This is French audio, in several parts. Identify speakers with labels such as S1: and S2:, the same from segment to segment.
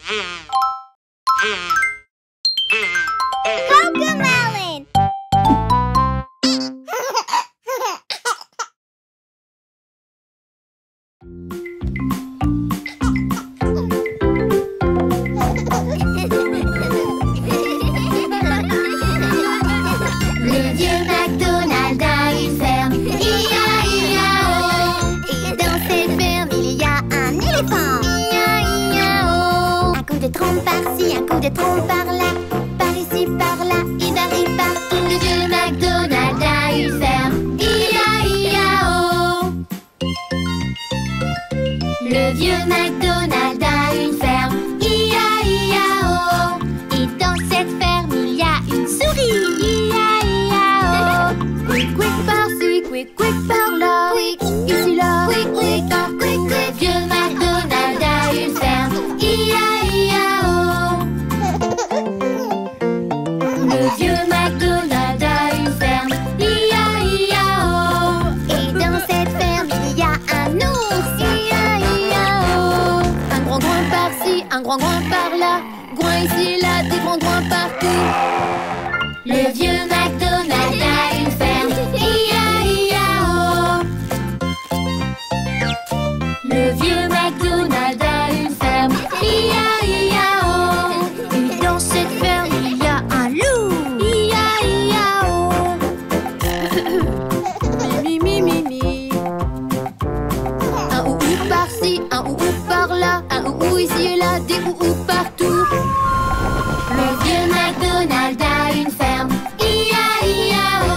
S1: Cocomelon!
S2: Le vieux McDonald a une ferme, I-A-I-A-O.
S1: Et dans cette ferme, il y a un éléphant.
S2: I-A-I-A-O.
S1: Un coup de trompe par-ci, un coup de trompe par-là. Par ici, par-là, il varie partout.
S2: Le vieux McDonald a une ferme, I-A-I-A-O. Le vieux McDonald a une ferme, I-A-I-A-O.
S1: Et dans cette ferme, il y a une souris.
S2: I-A-I-A-O. Quick, quick par-ci, quick, quick par-là.
S1: Quick,
S2: ici, là.
S1: quick, quick,
S2: quick, quick. Le vieux McDonald a une ferme, I-A-I-A-O. Le vieux McDonald a une ferme, I-A-I-A-O.
S1: Et dans cette ferme, il y a un ours.
S2: I-A-I-A-O. Un grand groin par-ci, un grand groin par-là. Groin ici, là, des grands groins partout. Le vieux McDonald a une ferme, I-A-I-A-O. Le vieux McDonald a une ferme, I-A-I-A-O.
S1: Et dans cette ferme, il y a un loup.
S2: I-A-I-A-O. Mi, mi, mi, mi. Un ou par-ci, un ou par-là. Un ou ici et là, des ou partout. Le vieux McDonald a une ferme, I-A-I-A-O.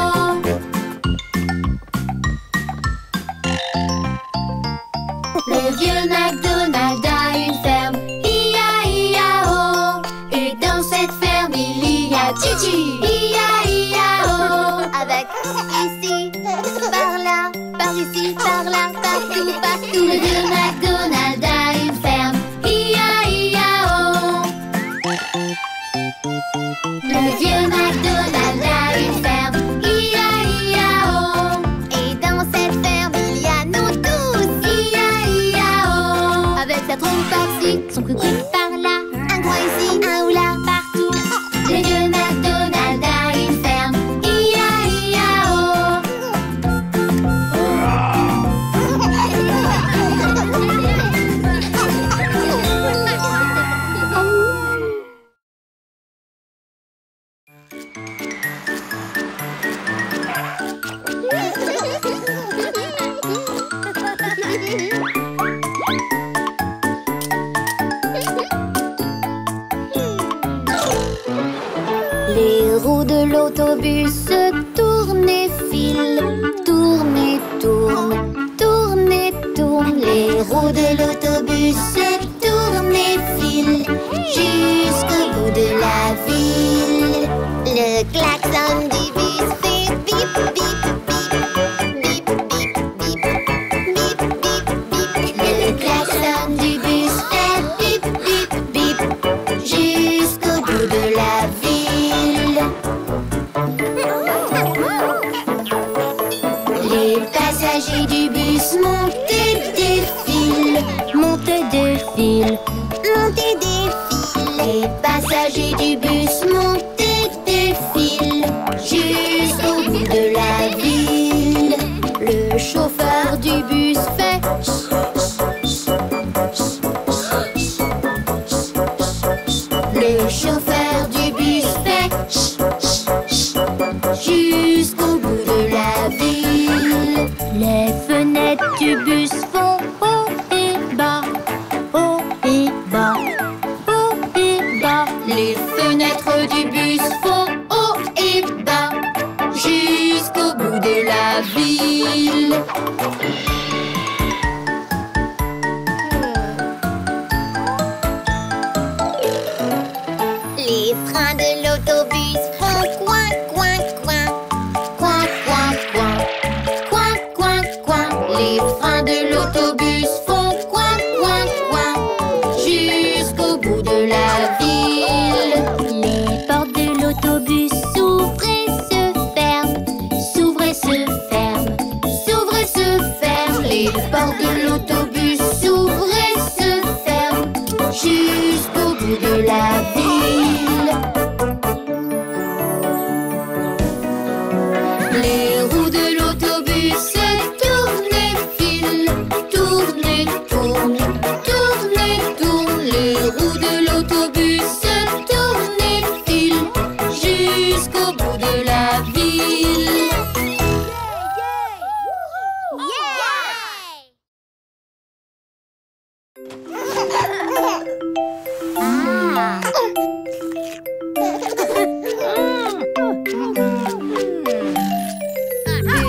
S2: Le vieux McDonald a une ferme, I-A-I-A-O. Et dans cette ferme, il y a Gigi, I-A-I-A-O.
S1: Avec ici, par-là, par ici, par-là, partout, partout.
S2: Le vieux McDonald a une ferme, I-A-I-A-O. Le vieux McDonald a une ferme, I-A-I-A-O.
S1: Et dans cette ferme, il y a nous tous.
S2: I-A-I-A-O. Avec sa trompe par-ci, son quick par-là.
S1: Un coin ici, un ou là, partout.
S2: Le vieux McDonald a une ferme, I-A-I-A-O.
S1: Les roues de l'autobus se tournent et filent, tournent et tournent, tournent et tournent. Les roues de l'autobus se tournent et filent jusqu'au bout de la ville. Le klaxon du bus fait bip bip bip, bip bip bip, bip bip bip. Le klaxon du bus fait bip bip bip jusqu'au bout de la ville. Les passagers du bus montent et défilent, montent et défilent, montent et défilent. Les passagers du bus montent et défilent jusqu'au bout de la ville. Le chauffeur du bus fait le chauffeur du bus fait jusqu'au bout de la ville. Les fenêtres du bus font haut et bas, haut et bas, haut et bas. Les fenêtres du bus font haut et bas jusqu'au bout de la ville. Les freins de l'autobus font coin, coin, coin, coin, coin, coin, coin, coin, coin. Les freins de l'autobus font coin, coin, coin, jusqu'au bout de la ville. Les portes de l'autobus s'ouvrent et se ferment, s'ouvrent et se ferment, s'ouvrent et se ferment. Les portes de l'autobus s'ouvrent et se ferment, jusqu'au jusqu'au bout de la ville. Les roues de l'autobus tournent et filent, tournent et tournent, tournent et tournent. Les roues de l'autobus tournent et filent jusqu'au bout de la ville.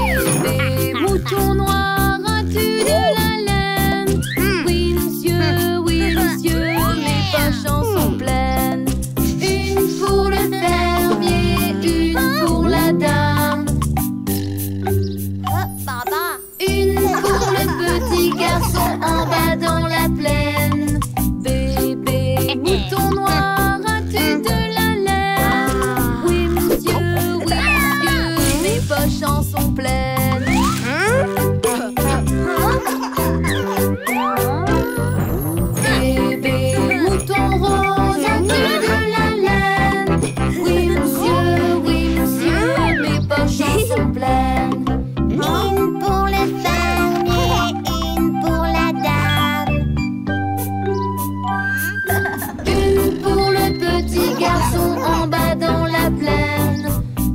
S2: Bébé mouton noir, as-tu de la laine? Oui monsieur, mes poches en sont pleines. Une pour le fermier, une pour la dame. Une pour le petit garçon en bas dans la plaine. Bébé mouton noir, as-tu de la laine? Oui monsieur, mes poches en sont pleines. Bébé mouton rose, as-tu de la laine? Oui monsieur, mes poches en sont pleines.
S1: Une pour le fermier, une pour la dame.
S2: Une pour le petit garçon en bas dans la plaine.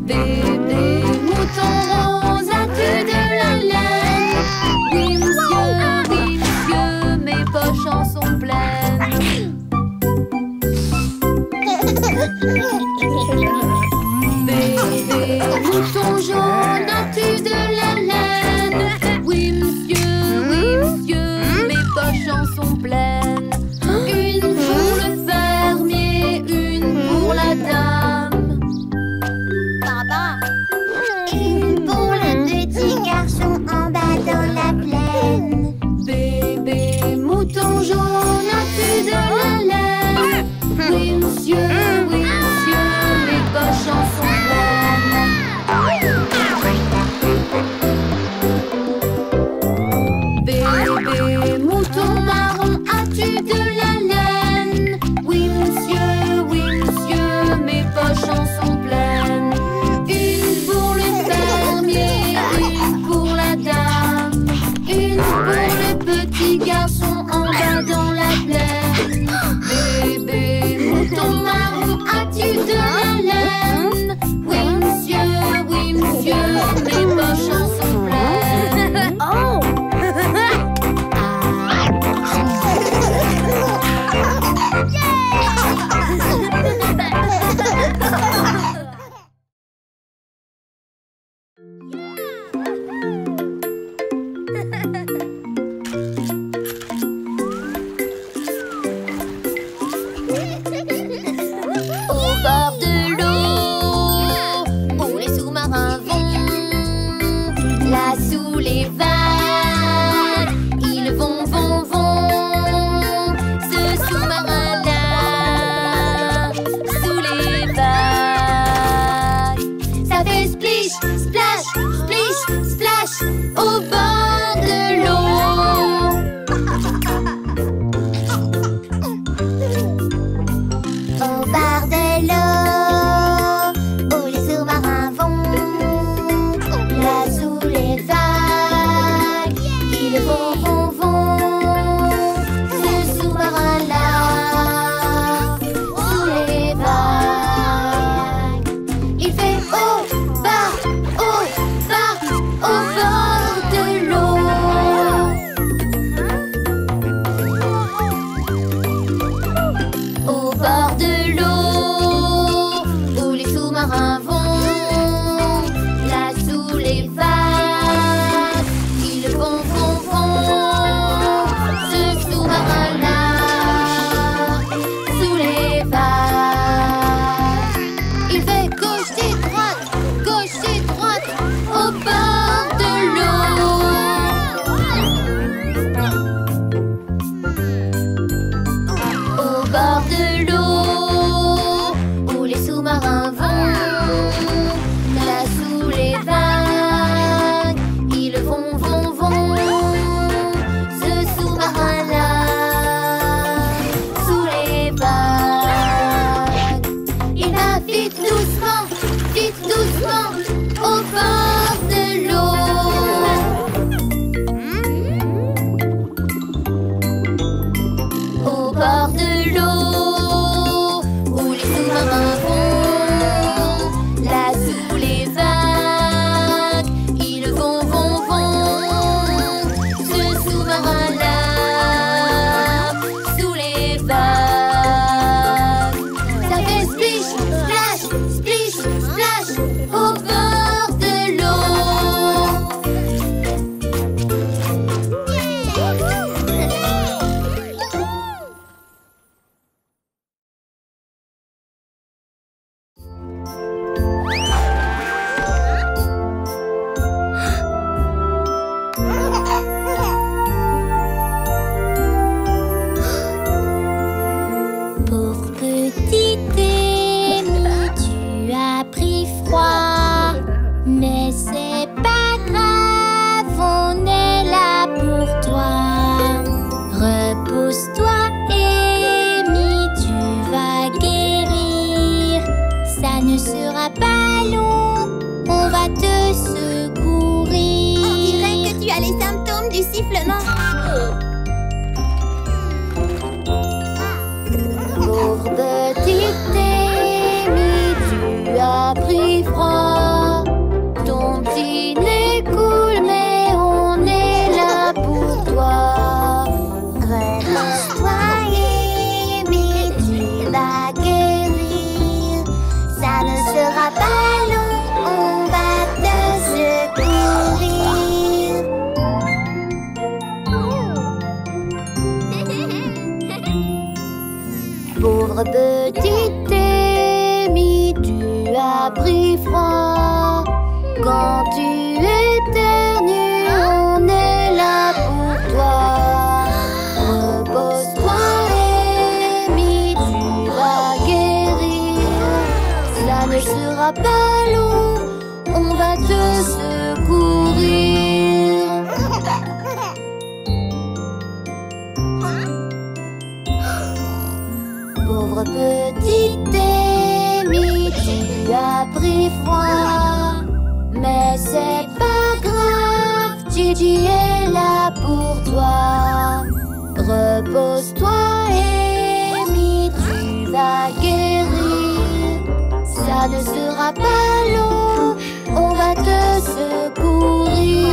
S2: Bébé mouton rose, as-tu de la laine? Oui monsieur, mes poches en sont pleines. Bébé mouton jaune, as-tu de la laine? Oui monsieur, mes poches en sont pleines. Une pour le fermier, une pour la dame.
S1: Une pour le petit garçon en bas dans la plaine.
S2: Bébé mouton jaune, as-tu de la laine? Oui monsieur, mes poches en sont pleines. Bébé mouton marron, as-tu de la laine? Oui monsieur, mes poches en sont pleines. Une pour le fermier, une pour la dame. Une pour le petit garçon en bas dans la plaine. Bébé mouton marron, as-tu de la laine? Oui monsieur, mes poches en sont pleines. Oh!
S1: Au bord de l'eau, où les sous-marins vont, là sous les vagues, ils vont. Ce sous-marin-là, sous les vagues, ça fait splish, splash, splish, splash, au bord de l'eau. Au bord de l'eau, où les sous-marins vont, là sous les vagues, ils vont. Ce sous-marin-là, sous les vagues, il fait au bas, au bord de l'eau. Au bord de l'eau, où les sous-marins vont, là sous les vagues, ils vont. Ce sous-marin-là, sous les vagues, il fait gauche et droite, au bord de l'eau. Au bord de l'eau, où les sous-marins vont, là sous les vagues, ils vont. Ce sous-marin-là, sous les vagues.
S2: sifflement.
S1: Pauvre petite Amy, tu as pris froid. Ton dîner coule, mais on est là pour toi. Repose-toi, Amy, tu vas guérir. Ça ne sera pas long, on va te secourir. Pauvre petite Amy, tu as pris froid. Quand tu éternues, on est là pour toi. Repose-toi, Amy, tu vas guérir. Ça ne sera pas long, on va te secourir. Pauvre petite Amy, tu as pris froid. Mais c'est pas grave, Gigi est là pour toi. Repose-toi, Amy, tu vas guérir. Ça ne sera pas long, on va te secourir.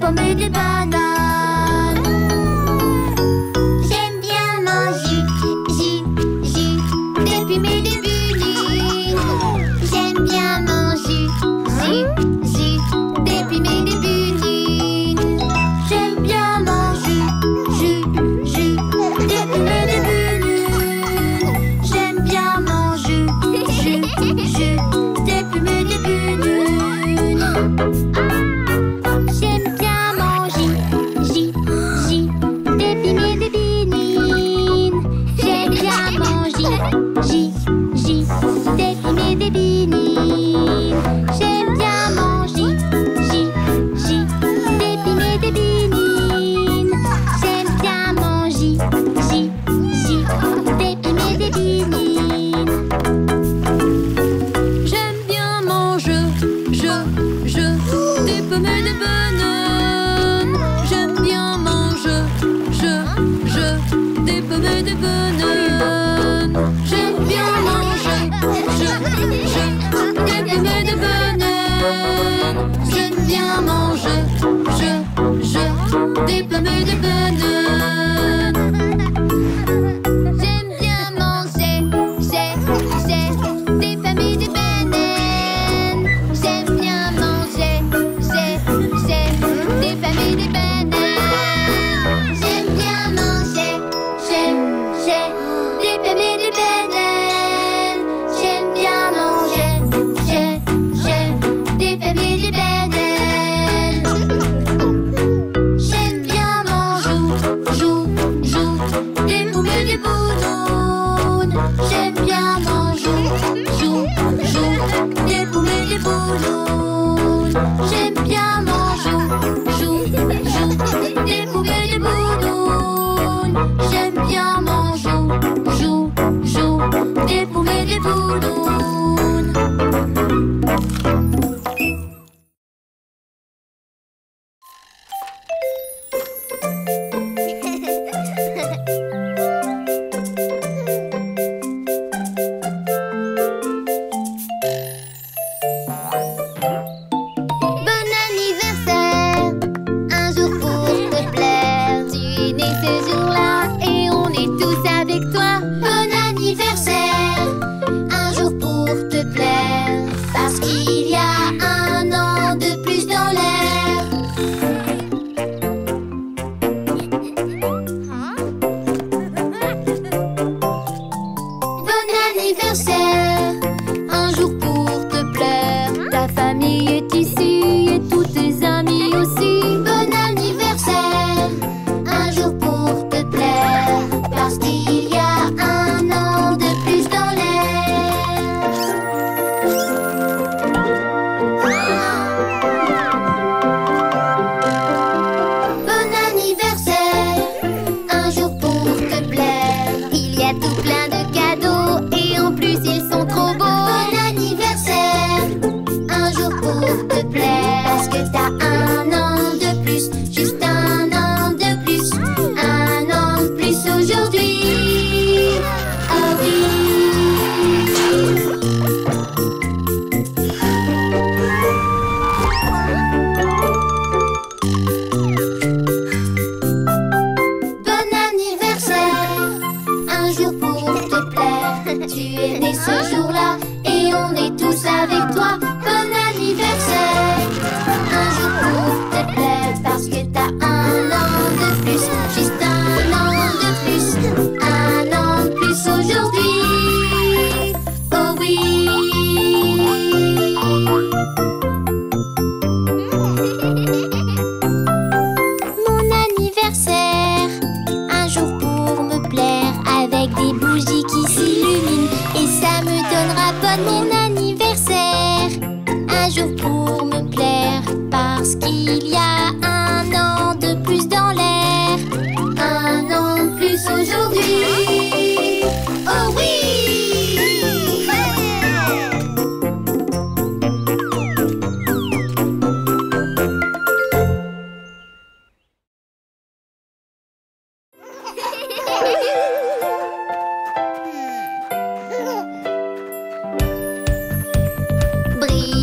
S2: pommes et des bananes. J'aime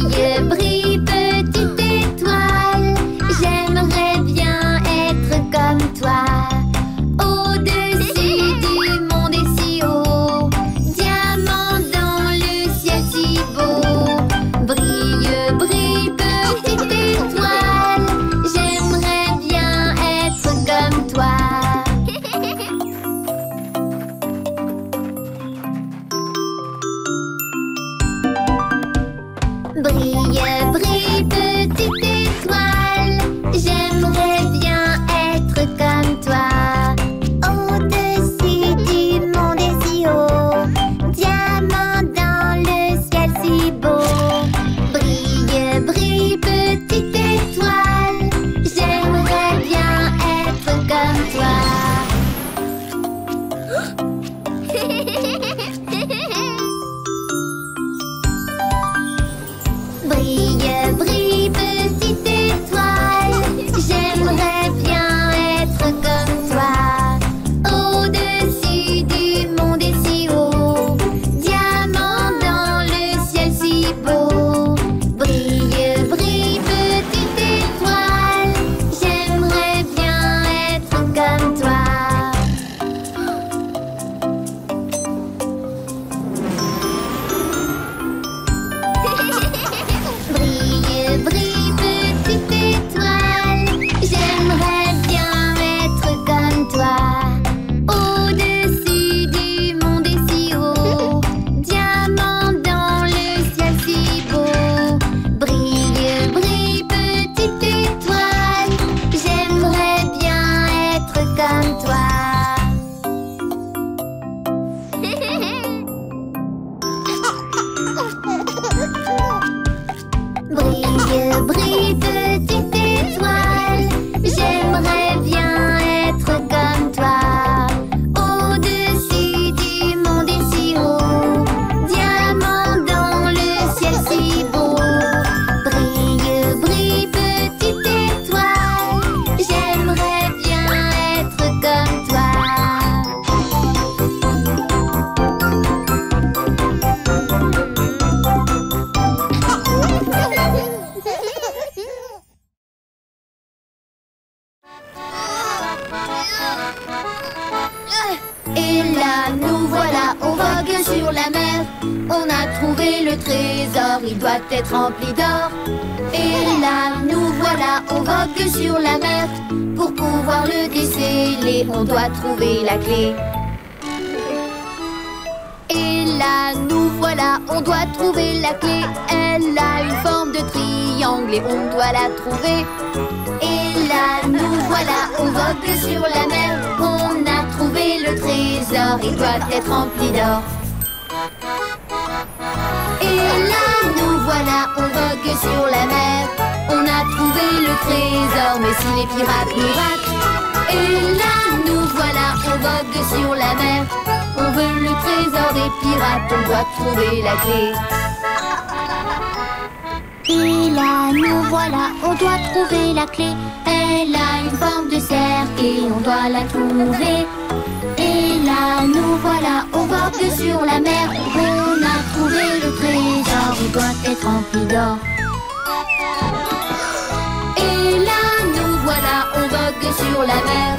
S1: Brille, brille, petite étoile, j'aimerais bien être comme toi. Au-dessus du monde et si haut, diamant dans le ciel si beau. Brille, brille, petite étoile, j'aimerais bien être comme toi. Brille, brille, petite étoile, j'aimerais bien être comme toi. Au-dessus du monde et si haut, diamant dans le ciel si beau. Brille, brille, petite étoile, j'aimerais bien être comme toi. Brille, brille, petite étoile, j'aimerais bien être comme toi. Au-dessus du monde et si haut, diamant dans le ciel si beau. Brille, brille, petite étoile, j'aimerais bien être comme toi. Brille, brille, petite étoile, j'aimerais bien être comme toi. Au-dessus du monde et si haut, diamant dans le ciel si beau. Brille, brille, petite étoile, j'aimerais bien être comme toi. Brille, brille, petite étoile, j'aimerais bien être comme toi. Au-dessus du monde et si haut, diamant dans le ciel si beau. Brille, brille, petite étoile, j'aimerais bien être comme toi. Et là, nous voilà, on vogue sur la mer. On a trouvé le trésor, il doit être rempli d'or. Et là, nous voilà, on vogue sur la mer. Pour pouvoir le déceler, on doit trouver la clé. Et là, nous voilà, on doit trouver la clé. Elle a une forme de triangle et on doit la trouver. Et là, nous voilà, on vogue sur la mer. On a trouvé le trésor, il doit être rempli d'or. Et là, nous voilà, on vogue sur la mer. On a trouvé le trésor, mais si les pirates nous ratent. Et là, nous voilà, on vogue sur la mer. On veut le trésor des pirates, on doit trouver la clé. Et là, nous voilà, on doit trouver la clé. Elle a une forme de cercle et on doit la trouver. Et là, nous voilà, on vogue sur la mer. On a trouvé le trésor, il doit être rempli d'or. Et là, nous voilà, on vogue sur la mer.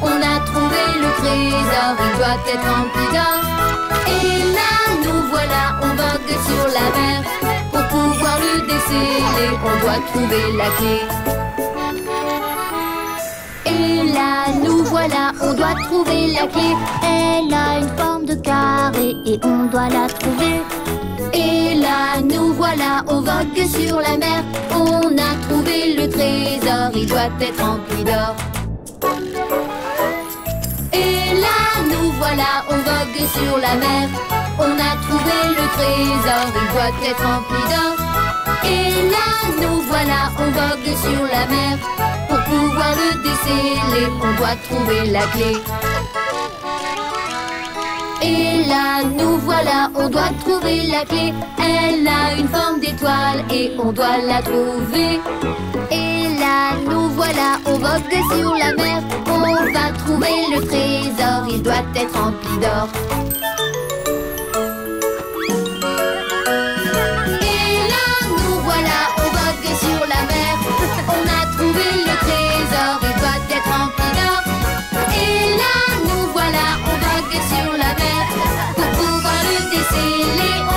S1: On a trouvé le trésor, il doit être rempli d'or. Et là, nous voilà, on vogue sur la mer. Pour pouvoir le déceler, on doit trouver la clé. Et là, nous voilà, on doit trouver la clé. Elle a une forme de carré et on doit la trouver. Et là, nous voilà, on vogue sur la mer. On a trouvé le trésor, il doit être rempli d'or. Et là, nous voilà, on vogue sur la mer. On a trouvé le trésor, il doit être rempli d'or. Et là, nous voilà, on vogue sur la mer. Pour pouvoir le déceler, on doit trouver la clé. Et là, nous voilà, on doit trouver la clé. Elle a une forme d'étoile et on doit la trouver. Et là, nous voilà, on vogue sur la mer. On va trouver le trésor, il doit être rempli d'or. Et là, nous voilà,
S2: c'est Léon.